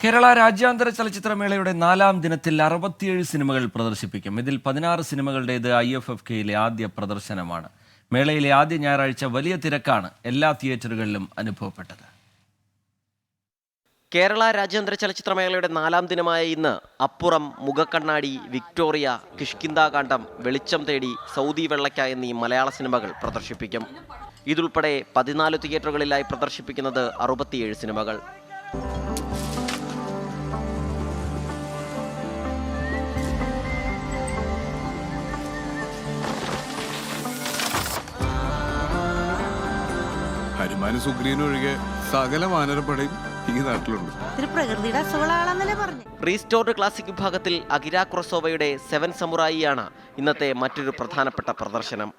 കേരള രാജ്യാന്തര ചലച്ചിത്രമേളയുടെ 4ാം ദിനത്തിൽ 67 സിനിമകൾ പ്രദർശിപ്പിക്കും. ഇതിൽ 16 സിനിമകളുടേത് IFFKയിലെ ആദ്യ പ്രദർശനമാണ്. മേളയിലെ ആദ്യ ഞായറാഴ്ച വലിയ തിരക്കാണ് എല്ലാ തിയേറ്ററുകളിലും അനുഭവപ്പെട്ടത്. കേരള രാജ്യാന്തര ചലച്ചിത്രമേളയുടെ 4ാം ദിനമായ ഇന്ന് അപ്പുറം, മുഖക്കണ്ണാടി, വിക്ടോറിയ, കിഷ്കിന്ധാകാന്ഡം, വെളിച്ചം തേടി, സൗദി വെള്ളയ്ക്ക എന്നീ മലയാള സിനിമകൾ പ്രദർശിപ്പിക്കും. ഇതുൾപ്പെടെ 14 തിയേറ്ററുകളിലായി പ്രദർശിപ്പിക്കുന്നത് 67 സിനിമകൾ. ഹനുമാനും സുഗ്രീവനും ഒഴികെ സകല വാനരപ്പടയും ഈ നാട്ടിലുണ്ട്. പ്രകൃതിയുടെ അസുഖങ്ങളാണെന്നല്ലേ പറഞ്ഞു. റീസ്റ്റോർഡ് ക്ലാസിക് വിഭാഗത്തിൽ അകിര കുറസോവയുടെ 7 സമുറായിയാണ് ഇന്നത്തെ മറ്റൊരു പ്രധാനപ്പെട്ട പ്രദർശനം.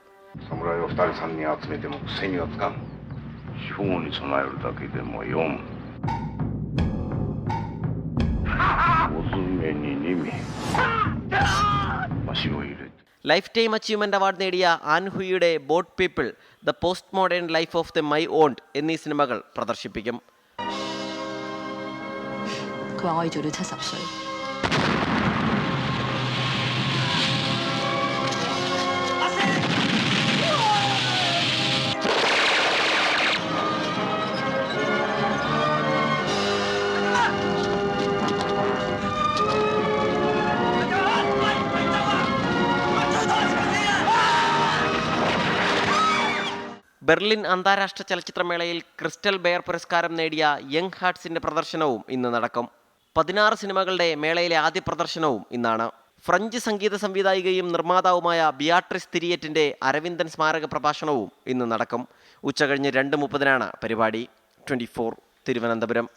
ലൈഫ് ടൈം അച്ചീവ്മെന്റ് അവാർഡ് നേടിയ ആൻഹുയിയുടെ boat people, the postmodern life of the my aunt എന്നീ സിനിമകൾ പ്രദർശിപ്പിക്കും. ബെർലിൻ അന്താരാഷ്ട്ര ചലച്ചിത്രമേളയിൽ ക്രിസ്റ്റൽ ബെയർ പുരസ്കാരം നേടിയ യങ് ഹാർട്സിന്റെ പ്രദർശനവും ഇന്ന് നടക്കും. 16 സിനിമകളുടെ മേളയിലെ ആദ്യ പ്രദർശനവും ഇന്നാണ്. ഫ്രഞ്ച് സംഗീത സംവിധായികയും നിർമ്മാതാവുമായ ബിയാട്രിസ് തിരിയറ്റിന്റെ അരവിന്ദൻ സ്മാരക പ്രഭാഷണവും ഇന്ന് നടക്കും. ഉച്ചകഴിഞ്ഞ് 2:30 പരിപാടി. 24 തിരുവനന്തപുരം.